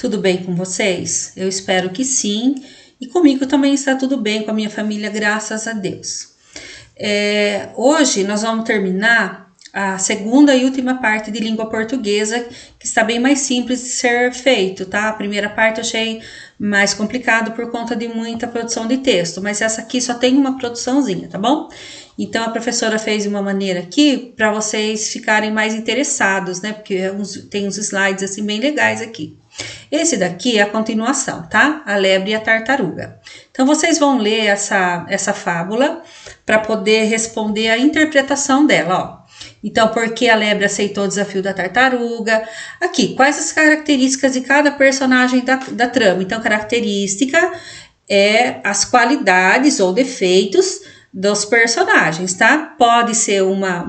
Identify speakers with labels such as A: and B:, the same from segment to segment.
A: Tudo bem com vocês? Eu espero que sim. E comigo também está tudo bem, com a minha família, graças a Deus. Hoje nós vamos terminar a segunda e última parte de língua portuguesa, que está bem mais simples de ser feito, tá? A primeira parte eu achei mais complicado por conta de muita produção de texto, mas essa aqui só tem uma produçãozinha, tá bom? Então a professora fez de uma maneira aqui para vocês ficarem mais interessados, né? Porque tem uns slides assim bem legais aqui. Esse daqui é a continuação, tá? A lebre e a tartaruga. Então, vocês vão ler essa fábula para poder responder a interpretação dela, ó. Então, por que a lebre aceitou o desafio da tartaruga? Aqui, quais as características de cada personagem da trama? Então, característica é as qualidades ou defeitos dos personagens, tá? Pode ser uma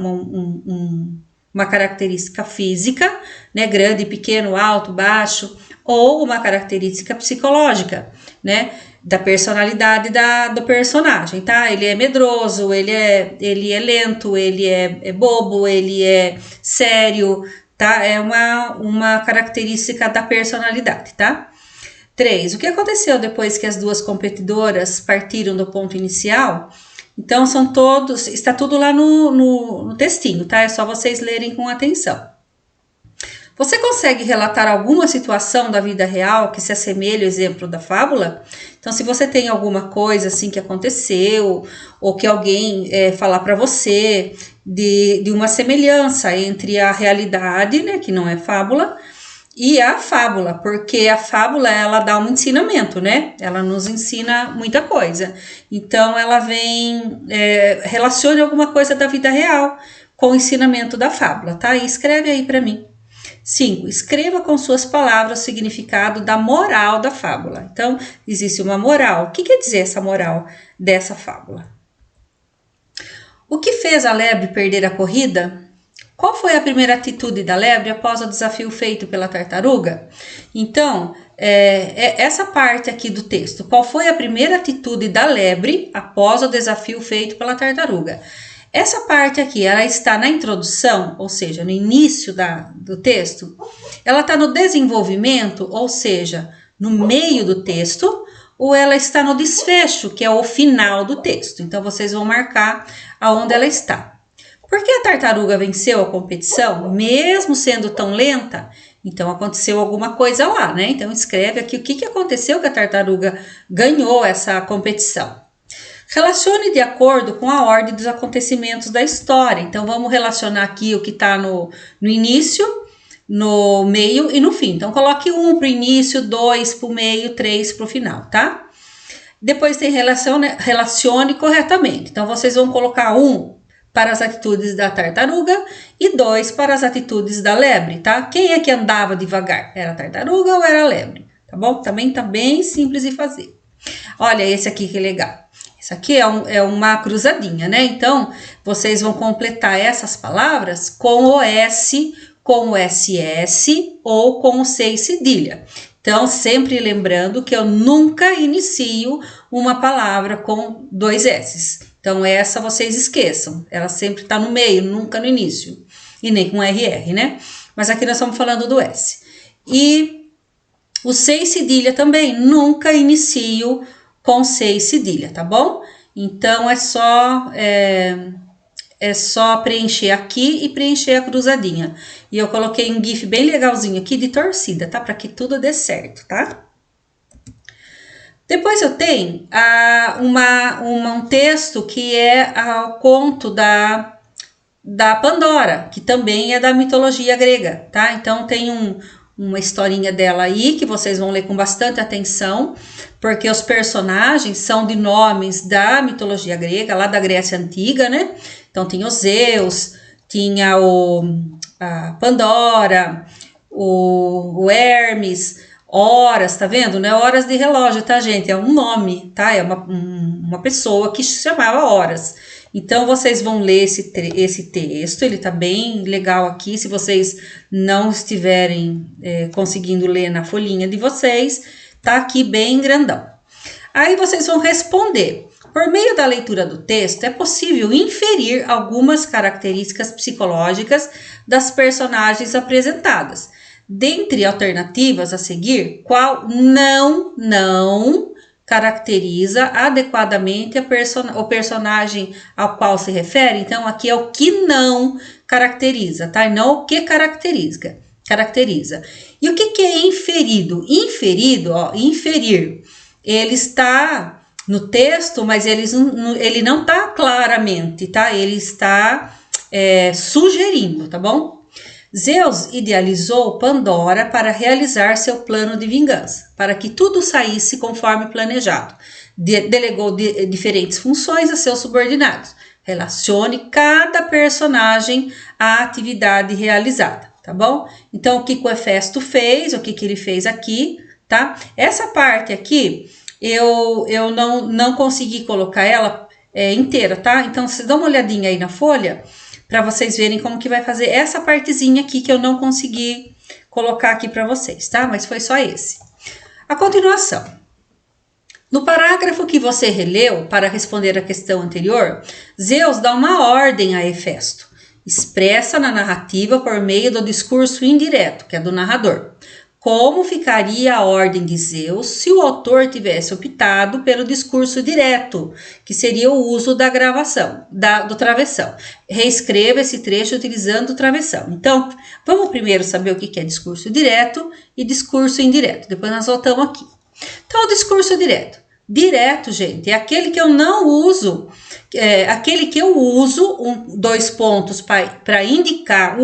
A: característica física, né? Grande, pequeno, alto, baixo, ou uma característica psicológica, né? Da personalidade do personagem, tá? Ele é medroso, ele é lento, ele é bobo, ele é sério, tá? É uma característica da personalidade, tá? 3. O que aconteceu depois que as duas competidoras partiram do ponto inicial? Então, está tudo lá no textinho, tá? É só vocês lerem com atenção. Você consegue relatar alguma situação da vida real que se assemelhe ao exemplo da fábula? Então, se você tem alguma coisa assim que aconteceu, ou que alguém falar para você de uma semelhança entre a realidade, né, que não é fábula, e a fábula, porque a fábula, ela dá um ensinamento, né? Ela nos ensina muita coisa. Então, ela vem, relacione alguma coisa da vida real com o ensinamento da fábula, tá? E escreve aí para mim. 5. Escreva com suas palavras o significado da moral da fábula. Então, existe uma moral. O que quer dizer essa moral dessa fábula? O que fez a lebre perder a corrida? Qual foi a primeira atitude da lebre após o desafio feito pela tartaruga? Então, essa parte aqui do texto. Qual foi a primeira atitude da lebre após o desafio feito pela tartaruga? Essa parte aqui, ela está na introdução, ou seja, no início do texto. Ela está no desenvolvimento, ou seja, no meio do texto, ou ela está no desfecho, que é o final do texto. Então, vocês vão marcar aonde ela está. Por que a tartaruga venceu a competição, mesmo sendo tão lenta? Então, aconteceu alguma coisa lá, né? Então, escreve aqui o que aconteceu que a tartaruga ganhou essa competição. Relacione de acordo com a ordem dos acontecimentos da história. Então, vamos relacionar aqui o que está no início, no meio e no fim. Então, coloque 1 para o início, 2 para o meio, 3 para o final, tá? Depois tem relacione corretamente. Então, vocês vão colocar 1 para as atitudes da tartaruga e 2 para as atitudes da lebre, tá? Quem é que andava devagar? Era a tartaruga ou era a lebre? Tá bom? Também tá bem simples de fazer. Olha esse aqui que legal. Isso aqui é uma cruzadinha, né? Então, vocês vão completar essas palavras com o S, com o SS ou com o C e cedilha. Então, sempre lembrando que eu nunca inicio uma palavra com 2 S's. Então, essa vocês esqueçam. Ela sempre está no meio, nunca no início. E nem com RR, né? Mas aqui nós estamos falando do S. E o C e cedilha também, nunca inicio com C e cedilha, tá bom? Então, é só preencher aqui e preencher a cruzadinha. E eu coloquei um GIF bem legalzinho aqui de torcida, tá? Para que tudo dê certo, tá? Depois eu tenho um texto que é o conto da Pandora, que também é da mitologia grega, tá? Então, tem uma historinha dela aí, que vocês vão ler com bastante atenção, porque os personagens são de nomes da mitologia grega, lá da Grécia Antiga, né? Então, tinha o Zeus, tinha a Pandora, o Hermes, Horas, tá vendo? Não é horas de relógio, tá, gente? É um nome, tá? É uma pessoa que se chamava Horas. Então, vocês vão ler esse texto, ele tá bem legal aqui. Se vocês não estiverem conseguindo ler na folhinha de vocês, tá aqui bem grandão. Aí, vocês vão responder. Por meio da leitura do texto, é possível inferir algumas características psicológicas das personagens apresentadas. Dentre alternativas a seguir, qual não caracteriza adequadamente o personagem ao qual se refere? Então, aqui é o que não caracteriza, tá? E não o que caracteriza. E o que é inferido? Inferido, ó, inferir. Ele está no texto, mas ele não está claramente, tá? Ele está sugerindo, tá bom? Zeus idealizou Pandora para realizar seu plano de vingança, para que tudo saísse conforme planejado. Delegou diferentes funções a seus subordinados. Relacione cada personagem à atividade realizada, tá bom? Então, o que o Hefesto fez, o que ele fez aqui, tá? Essa parte aqui, eu não consegui colocar ela inteira, tá? Então, vocês dão uma olhadinha aí na folha, para vocês verem como que vai fazer essa partezinha aqui que eu não consegui colocar aqui para vocês, tá? Mas foi só esse. A continuação. No parágrafo que você releu para responder a questão anterior, Zeus dá uma ordem a Hefesto, expressa na narrativa por meio do discurso indireto, que é do narrador. Como ficaria a ordem de Zeus se o autor tivesse optado pelo discurso direto, que seria o uso da gravação, do travessão? Reescreva esse trecho utilizando o travessão. Então, vamos primeiro saber o que é discurso direto e discurso indireto. Depois nós voltamos aqui. Então, o discurso direto. Direto, gente, é aquele que eu não uso, aquele que eu uso dois pontos para indicar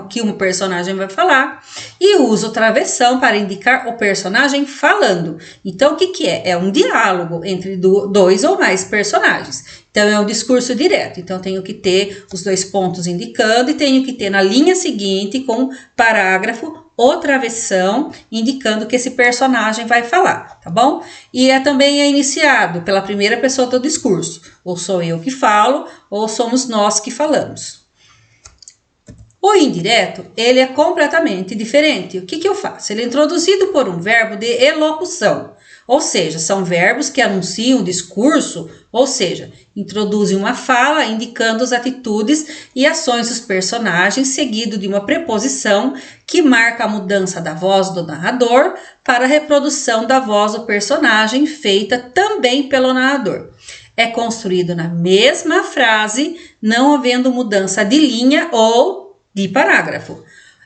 A: que um personagem vai falar e uso travessão para indicar o personagem falando. Então, o que é? É um diálogo entre dois ou mais personagens. Então, é um discurso direto. Então, tenho que ter os dois pontos indicando e tenho que ter na linha seguinte, com parágrafo, ou travessão, indicando que esse personagem vai falar, tá bom? E também é iniciado pela primeira pessoa do discurso. Ou sou eu que falo, ou somos nós que falamos. O indireto, ele é completamente diferente. O que eu faço? Ele é introduzido por um verbo de elocução. Ou seja, são verbos que anunciam o discurso, ou seja, introduzem uma fala indicando as atitudes e ações dos personagens, seguido de uma preposição que marca a mudança da voz do narrador para a reprodução da voz do personagem, feita também pelo narrador. É construído na mesma frase, não havendo mudança de linha ou de parágrafo.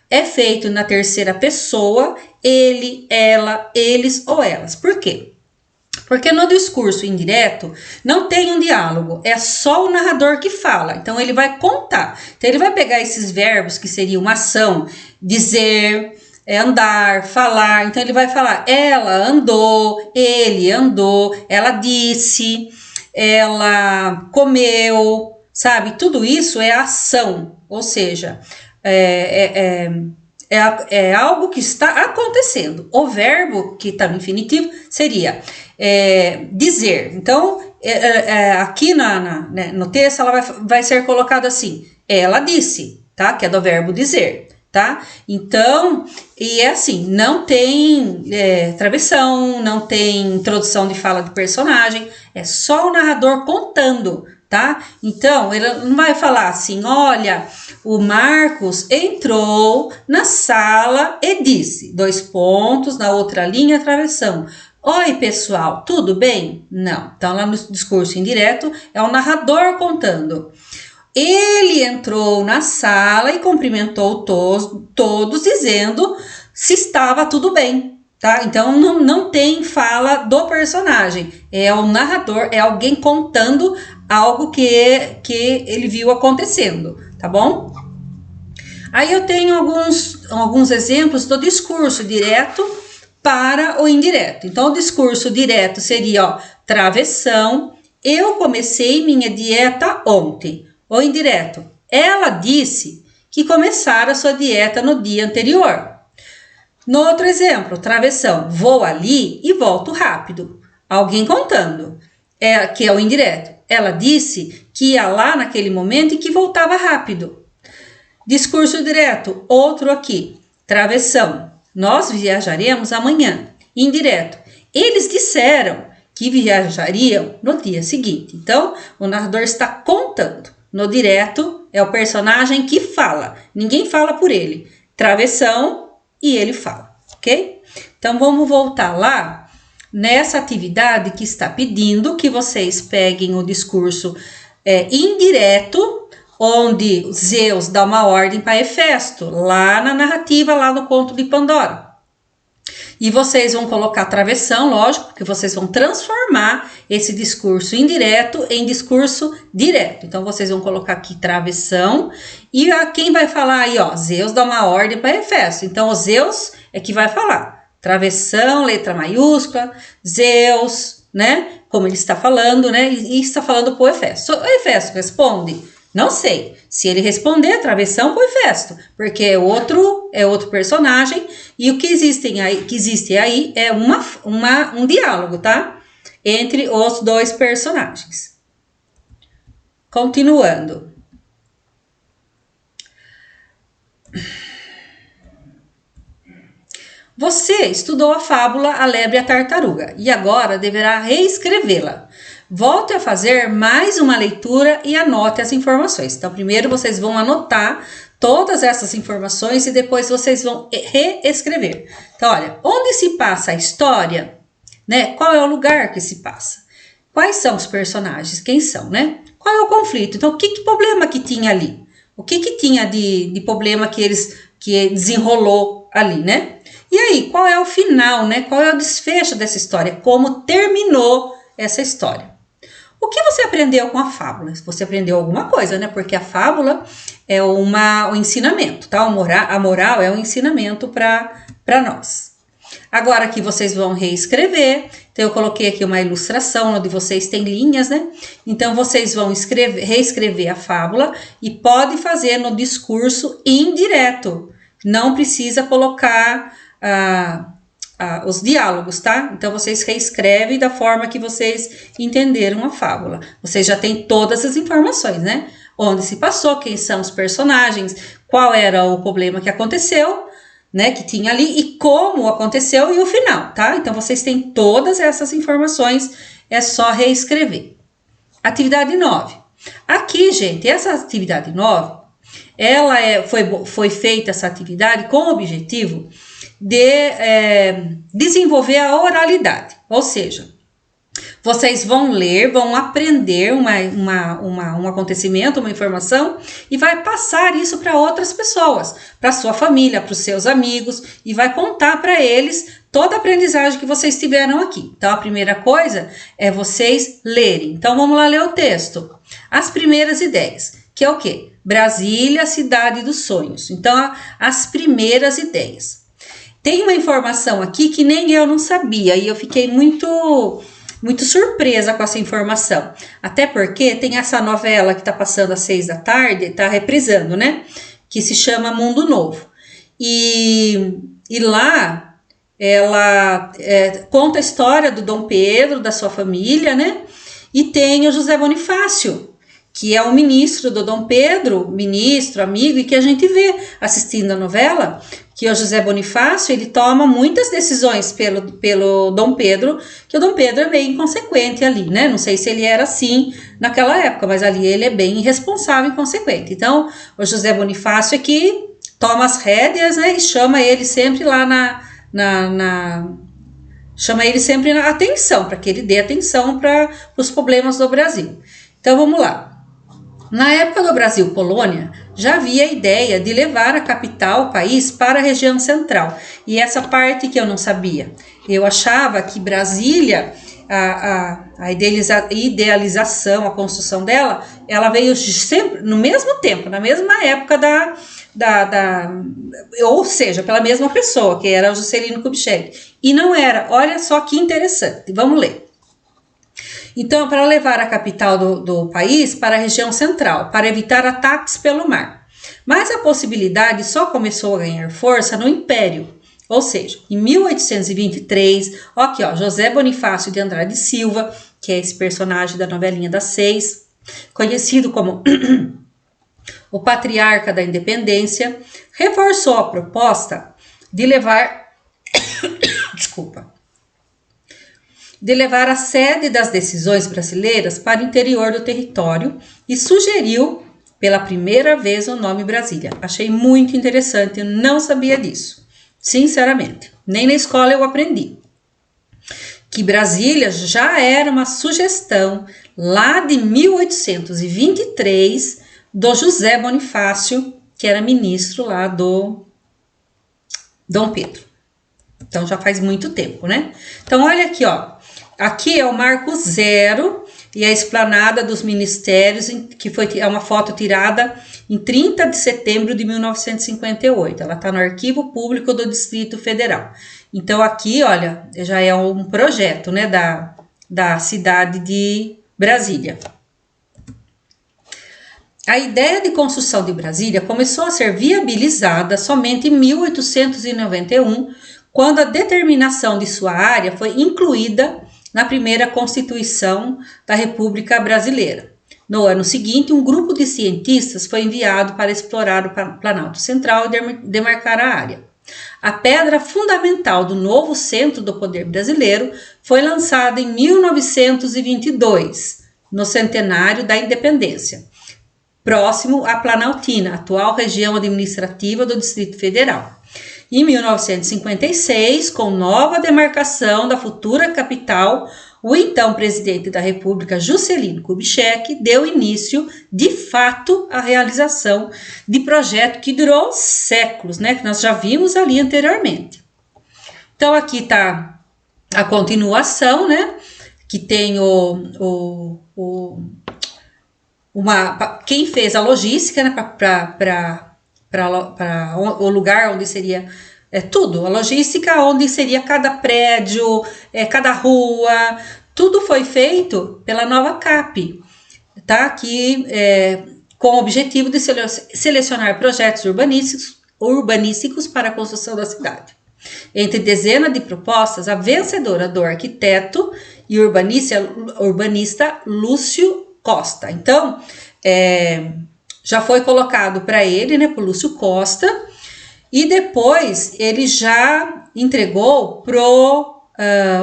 A: É feito na terceira pessoa, ele, ela, eles ou elas. Por quê? Porque no discurso indireto não tem um diálogo, é só o narrador que fala. Então ele vai contar. Então ele vai pegar esses verbos que seriam uma ação, dizer, andar, falar. Então ele vai falar, ela andou, ele andou, ela disse, ela comeu, sabe? Tudo isso é ação, ou seja, é algo que está acontecendo. O verbo que está no infinitivo seria dizer. Então, aqui no texto, ela vai ser colocada assim, ela disse, tá? Que é do verbo dizer, tá? Então, e é assim, não tem travessão, não tem introdução de fala de personagem, é só o narrador contando, tá? Então, ele não vai falar assim, olha, o Marcos entrou na sala e disse, dois pontos, na outra linha, travessão. Oi, pessoal, tudo bem? Não. Então, lá no discurso indireto, é o narrador contando. Ele entrou na sala e cumprimentou todos dizendo se estava tudo bem, tá? Então, não tem fala do personagem. É o narrador, é alguém contando algo que ele viu acontecendo, tá bom? Aí eu tenho alguns exemplos do discurso direto para o indireto. Então, o discurso direto seria, ó, travessão, eu comecei minha dieta ontem. O indireto, ela disse que começara sua dieta no dia anterior. No outro exemplo, travessão, vou ali e volto rápido. Alguém contando, que é o indireto. Ela disse que ia lá naquele momento e que voltava rápido. Discurso direto, outro aqui, travessão, nós viajaremos amanhã. Indireto, eles disseram que viajariam no dia seguinte. Então, o narrador está contando. No direto, é o personagem que fala, ninguém fala por ele. Travessão, e ele fala, ok? Então, vamos voltar lá nessa atividade que está pedindo que vocês peguem o discurso indireto, onde Zeus dá uma ordem para Hefesto, lá na narrativa, lá no conto de Pandora. E vocês vão colocar travessão, lógico, porque vocês vão transformar esse discurso indireto em discurso direto. Então, vocês vão colocar aqui travessão. E quem vai falar aí, ó, Zeus dá uma ordem para Hefesto. Então, o Zeus é que vai falar. Travessão, letra maiúscula, Zeus, né? Como ele está falando, né? E está falando para o Hefesto. O Hefesto responde, não sei. Se ele responder, travessão para o Hefesto, porque é outro personagem, e o que existe aí é um diálogo, tá? Entre os dois personagens. Continuando. Você estudou a fábula A Lebre e a Tartaruga e agora deverá reescrevê-la. Volte a fazer mais uma leitura e anote as informações. Então, primeiro vocês vão anotar todas essas informações e depois vocês vão reescrever. Então, olha, onde se passa a história, né? Qual é o lugar que se passa? Quais são os personagens? Quem são, né? Qual é o conflito? Então, que problema que tinha ali? O que tinha de problema que desenrolou ali, né? E aí, qual é o final, né? Qual é o desfecho dessa história? Como terminou essa história? O que você aprendeu com a fábula? Você aprendeu alguma coisa, né? Porque a fábula é um ensinamento, tá? A moral é um ensinamento para nós. Agora aqui vocês vão reescrever. Então eu coloquei aqui uma ilustração onde vocês têm linhas, né? Então vocês vão reescrever a fábula e pode fazer no discurso indireto. Não precisa colocar os diálogos, tá? Então, vocês reescrevem da forma que vocês entenderam a fábula. Vocês já têm todas as informações, né? Onde se passou, quem são os personagens, qual era o problema que aconteceu, né? Que tinha ali e como aconteceu e o final, tá? Então, vocês têm todas essas informações, é só reescrever. Atividade 9. Aqui, gente, essa atividade 9, ela foi feita essa atividade com o objetivo de desenvolver a oralidade, ou seja, vocês vão ler, vão aprender um acontecimento, uma informação e vai passar isso para outras pessoas, para sua família, para os seus amigos e vai contar para eles toda a aprendizagem que vocês tiveram aqui. Então, a primeira coisa é vocês lerem. Então, vamos lá ler o texto. As primeiras ideias, que é o quê? Brasília, cidade dos sonhos. Então, as primeiras ideias. Tem uma informação aqui que nem eu não sabia e eu fiquei muito surpresa com essa informação. Até porque tem essa novela que está passando às 6 da tarde, está reprisando, né? Que se chama Mundo Novo. E lá ela conta a história do Dom Pedro, da sua família, né? E tem o José Bonifácio, que é o ministro do Dom Pedro, ministro, amigo, e que a gente vê assistindo a novela, que o José Bonifácio, ele toma muitas decisões pelo Dom Pedro, que o Dom Pedro é bem inconsequente ali, né? Não sei se ele era assim naquela época, mas ali ele é bem irresponsável e inconsequente. Então, o José Bonifácio é que toma as rédeas, né? E chama ele sempre lá chama ele sempre na atenção, para que ele dê atenção para os problemas do Brasil. Então, vamos lá. Na época do Brasil colônia, já havia a ideia de levar a capital, o país, para a região central. E essa parte que eu não sabia. Eu achava que Brasília, a idealização, a construção dela, ela veio sempre no mesmo tempo, na mesma época ou seja, pela mesma pessoa, que era o Juscelino Kubitschek. E não era. Olha só que interessante. Vamos ler. Então, para levar a capital do país para a região central, para evitar ataques pelo mar. Mas a possibilidade só começou a ganhar força no Império, ou seja, em 1823, aqui ó, José Bonifácio de Andrade Silva, que é esse personagem da novelinha das 6, conhecido como o patriarca da independência, reforçou a proposta de levar a sede das decisões brasileiras para o interior do território e sugeriu pela primeira vez o nome Brasília. Achei muito interessante, eu não sabia disso. sinceramente. Nem na escola eu aprendi. Que Brasília já era uma sugestão lá de 1823 do José Bonifácio, que era ministro lá do Dom Pedro. Então já faz muito tempo, né? Então olha aqui, ó. Aqui é o Marco Zero e a esplanada dos ministérios, que é uma foto tirada em 30 de setembro de 1958. Ela está no Arquivo Público do Distrito Federal. Então aqui, olha, já é um projeto, né, da cidade de Brasília. A ideia de construção de Brasília começou a ser viabilizada somente em 1891, quando a determinação de sua área foi incluída na primeira Constituição da República Brasileira. No ano seguinte, um grupo de cientistas foi enviado para explorar o Planalto Central e demarcar a área. A pedra fundamental do novo centro do poder brasileiro foi lançada em 1922, no centenário da independência, próximo à Planaltina, atual região administrativa do Distrito Federal. Em 1956, com nova demarcação da futura capital, o então presidente da República, Juscelino Kubitschek, deu início, de fato, à realização de projeto que durou séculos, né? Que nós já vimos ali anteriormente. Então, aqui está a continuação, né? Que tem quem fez a logística, né? Para o lugar onde seria tudo, a logística onde seria cada prédio, cada rua, tudo foi feito pela Nova Cap, tá? Com o objetivo de selecionar projetos urbanísticos para a construção da cidade. Entre dezenas de propostas, a vencedora do arquiteto e urbanista Lúcio Costa. Então, já foi colocado para ele, né, por Lúcio Costa, e depois ele já entregou pro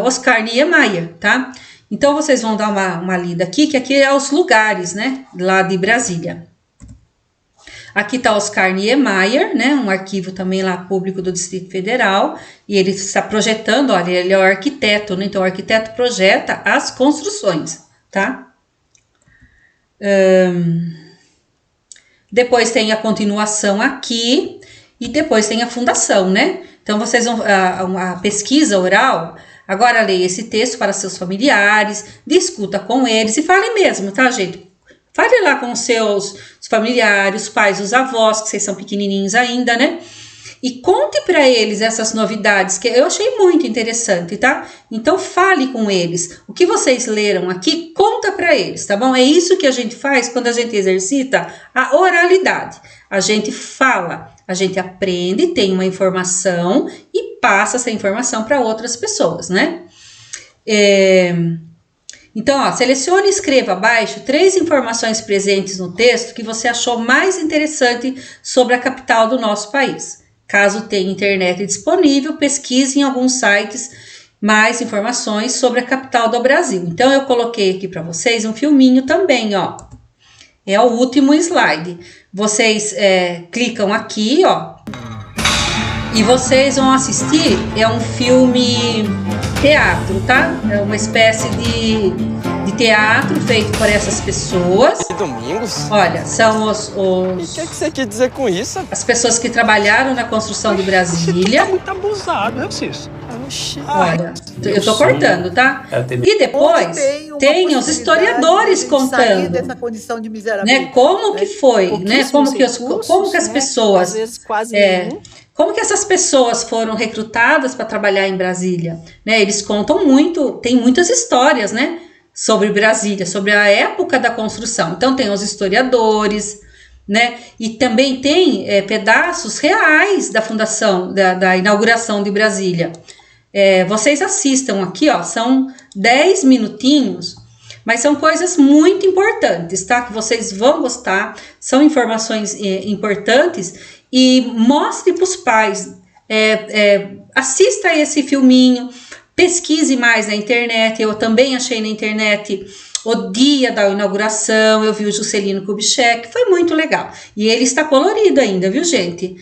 A: Oscar Niemeyer, tá? Então vocês vão dar uma lida aqui, que aqui é os lugares, né, lá de Brasília. Aqui está Oscar Niemeyer, né, um arquivo também lá público do Distrito Federal, e ele está projetando, olha, ele é o arquiteto, né, então o arquiteto projeta as construções, tá? Depois tem a continuação aqui, e depois tem a fundação, né? Então, vocês vão, a pesquisa oral, agora leia esse texto para seus familiares, discuta com eles e fale mesmo, tá, gente? Fale lá com os seus familiares, os pais, os avós, que vocês são pequenininhos ainda, né? E conte para eles essas novidades, que eu achei muito interessante, tá? Então, fale com eles. O que vocês leram aqui, conta para eles, tá bom? É isso que a gente faz quando a gente exercita a oralidade. A gente fala, a gente aprende, tem uma informação e passa essa informação para outras pessoas, né? Então, ó, selecione e escreva abaixo 3 informações presentes no texto que você achou mais interessante sobre a capital do nosso país. Caso tenha internet disponível, pesquise em alguns sites mais informações sobre a capital do Brasil. Então, eu coloquei aqui para vocês um filminho também, ó. É o último slide. Vocês clicam aqui, ó. E vocês vão assistir, é um filme teatro, tá? É uma espécie de teatro feito por essas pessoas.
B: Domingos?
A: Olha, são os...
B: O que você quer dizer com isso?
A: As pessoas que trabalharam na construção de Brasília.
C: Tá muito abusado, né, Cício?
A: Olha, eu tô cortando, tá? E depois tem os historiadores contando,
D: dessa condição de
A: né? Como que foi, né? Como que as pessoas,
D: às vezes quase nenhum.
A: como que essas pessoas foram recrutadas para trabalhar em Brasília, né? Eles contam muito, tem muitas histórias, né? Sobre Brasília, sobre a época da construção. Então tem os historiadores, né? E também tem pedaços reais da fundação, da inauguração de Brasília. Vocês assistam aqui, ó, são 10 minutinhos, mas são coisas muito importantes, tá? Que vocês vão gostar, são informações importantes, e mostre para os pais, assista esse filminho, pesquise mais na internet. Eu também achei na internet o dia da inauguração, eu vi o Juscelino Kubitschek, foi muito legal. E ele está colorido ainda, viu, gente?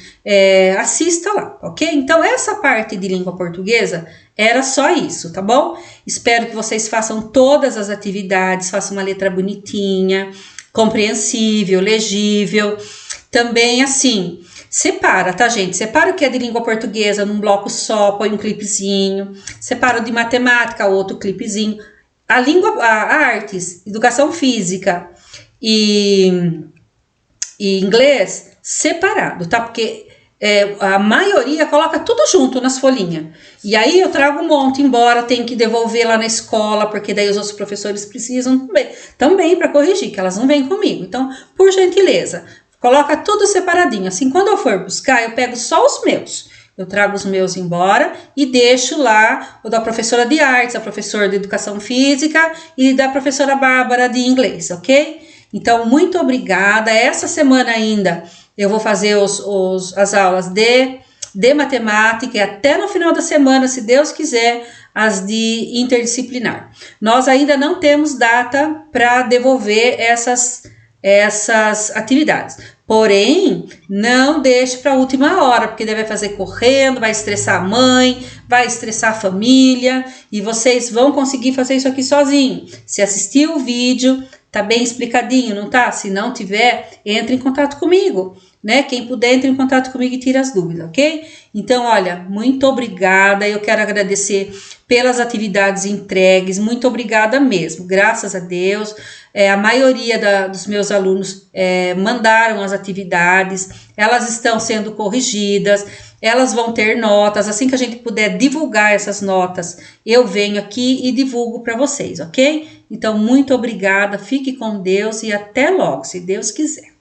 A: Assista lá, ok? Então, essa parte de língua portuguesa era só isso, tá bom? Espero que vocês façam todas as atividades, façam uma letra bonitinha, compreensível, legível. Também, assim, separa, tá, gente? Separa o que é de língua portuguesa num bloco só, põe um clipezinho. Separa o de matemática, outro clipezinho. A artes, educação física e inglês, separado, tá? Porque a maioria coloca tudo junto nas folhinhas. E aí eu trago um monte embora, tem que devolver lá na escola, porque daí os outros professores precisam também para corrigir, que elas não vêm comigo. Então, por gentileza, coloca tudo separadinho. Assim, quando eu for buscar, eu pego só os meus. Eu trago os meus embora e deixo lá o da professora de artes, a professora de educação física e da professora Bárbara de inglês, ok? Então, muito obrigada. Essa semana ainda eu vou fazer as aulas de matemática e até no final da semana, se Deus quiser, as de interdisciplinar. Nós ainda não temos data para devolver essas atividades. Porém, não deixe para a última hora, porque daí vai fazer correndo, vai estressar a mãe, vai estressar a família e vocês vão conseguir fazer isso aqui sozinho. Se assistir o vídeo, tá bem explicadinho, não tá? Se não tiver, entre em contato comigo, né? Quem puder, entre em contato comigo e tira as dúvidas, ok? Então, olha, muito obrigada. Eu quero agradecer pelas atividades entregues, muito obrigada mesmo, graças a Deus. A maioria dos meus alunos mandaram as atividades, elas estão sendo corrigidas, elas vão ter notas. Assim que a gente puder divulgar essas notas, eu venho aqui e divulgo para vocês, ok? Então, muito obrigada, fique com Deus e até logo, se Deus quiser.